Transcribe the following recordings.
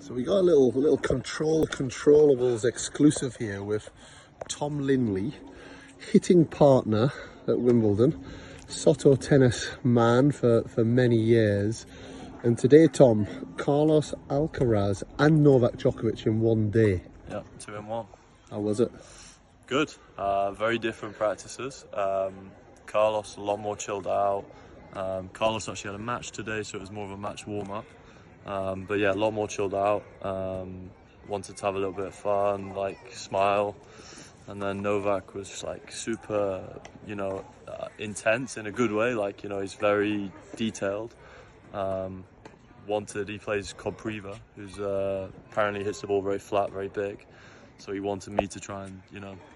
So we got a little controllables exclusive here with Tom Linley, hitting partner at Wimbledon, Soto tennis man for many years. And today, Tom, Carlos Alcaraz and Novak Djokovic in one day. Yeah, 2 in 1. How was it? Good. Very different practices. Carlos a lot more chilled out. Carlos actually had a match today, so it was more of a match warm-up. But yeah, a lot more chilled out. Wanted to have a little bit of fun, like smile. And then Novak was just like super, intense in a good way. Like, he's very detailed. He plays Kopriva, who's apparently hits the ball very flat, very big. So he wanted me to try and,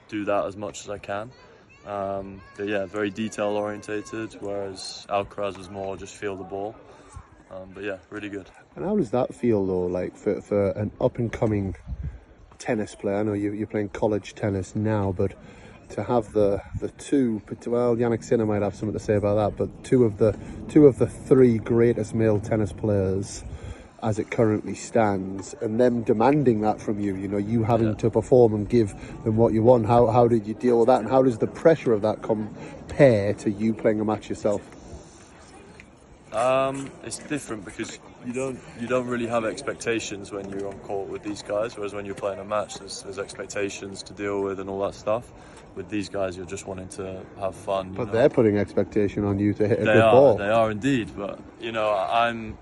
do that as much as I can. But yeah, very detail orientated, whereas Alcaraz was more just feel the ball. But yeah, really good. And how does that feel though, like for an up and coming tennis player? I know you're playing college tennis now, but to have the two, well, Yannick Sinner might have something to say about that, but two of the three greatest male tennis players as it currently stands, and them demanding that from you, you having to perform and give them what you want. How did you deal with that, and how does the pressure of that compare to you playing a match yourself? It's different because you don't really have expectations when you're on court with these guys, whereas when you're playing a match, there's expectations to deal with and all that stuff. With these guys, you're just wanting to have fun. But they're putting expectation on you to hit a good ball. They are indeed, but I'm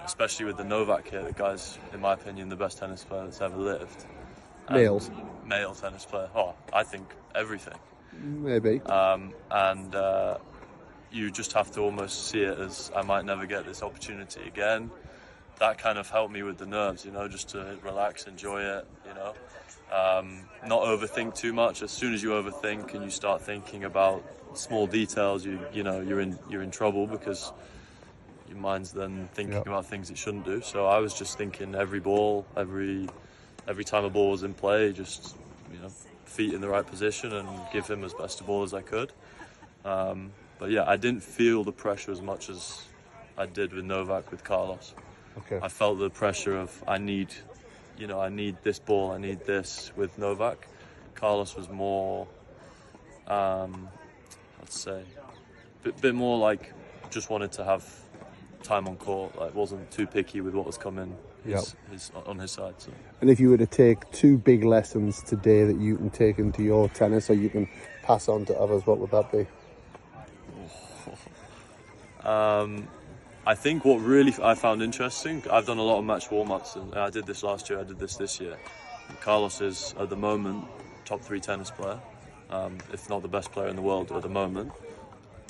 especially with the Novak here, the guy's, in my opinion, the best tennis player that's ever lived. Male tennis player. Oh, I think everything. Maybe. You just have to almost see it as I might never get this opportunity again. That kind of helped me with the nerves, just to relax, enjoy it, not overthink too much. As soon as you overthink and you start thinking about small details, you're in trouble because your mind's then thinking about things it shouldn't do. So I was just thinking every ball, every time a ball was in play, just feet in the right position and give him as best a ball as I could. But yeah, I didn't feel the pressure as much as I did with Novak, with Carlos. Okay. I felt the pressure of I need this ball, I need this with Novak. Carlos was more, let's say, a bit more like just wanted to have time on court, like wasn't too picky with what was coming on his side. So. And if you were to take two big lessons today that you can take into your tennis or you can pass on to others, what would that be? I think what really I found interesting, I've done a lot of match warm-ups, and I did this last year, I did this year. And Carlos is, at the moment, top 3 tennis player, if not the best player in the world at the moment.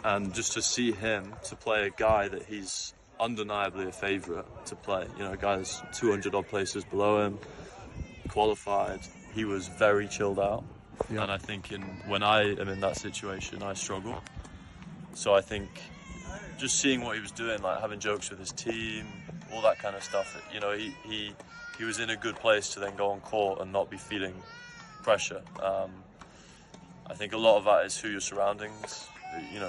And just to see him, to play a guy that he's undeniably a favourite to play, a guy that's 200 odd places below him, qualified, he was very chilled out. Yeah. And I think when I am in that situation, I struggle. So I think just seeing what he was doing, like having jokes with his team, all that kind of stuff, he was in a good place to then go on court and not be feeling pressure. I think a lot of that is who your surroundings,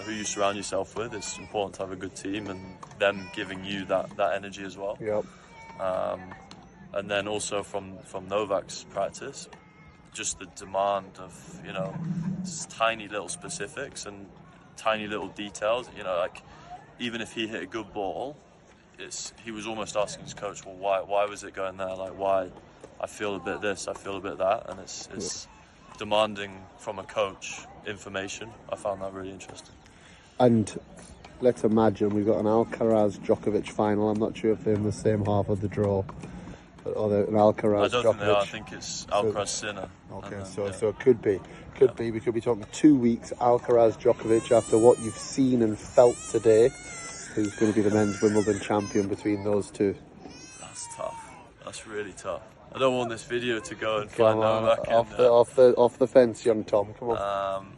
who you surround yourself with. It's important to have a good team and them giving you that energy as well. Yep. And then also from Novak's practice, just the demand of, tiny little specifics and tiny little details, like even if he hit a good ball, he was almost asking his coach, well, why was it going there? Like, why? I feel a bit this, I feel a bit that, and it's demanding from a coach information. I found that really interesting. And let's imagine we've got an Alcaraz-Djokovic final. I'm not sure if they're in the same half of the draw. Or an Alcaraz-Djokovic. I don't think they are. I think it's Alcaraz-Sinner. Okay, so it could be. We could be talking 2 weeks Alcaraz-Djokovic after what you've seen and felt today. Who's going to be the men's Wimbledon champion between those two? That's tough. That's really tough. I don't want this video to go and find Novak off the fence, young Tom. Come on.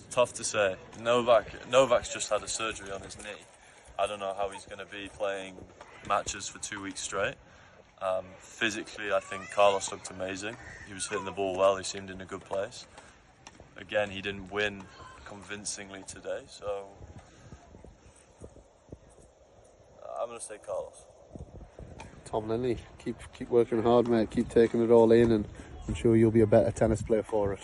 Tough to say. Novak's just had a surgery on his knee. I don't know how he's going to be playing matches for 2 weeks straight. Physically, I think Carlos looked amazing. He was hitting the ball well. He seemed in a good place. Again, he didn't win convincingly today, so I'm going to say Carlos. Tom Linley, keep working hard, mate. Keep taking it all in, and I'm sure you'll be a better tennis player for it.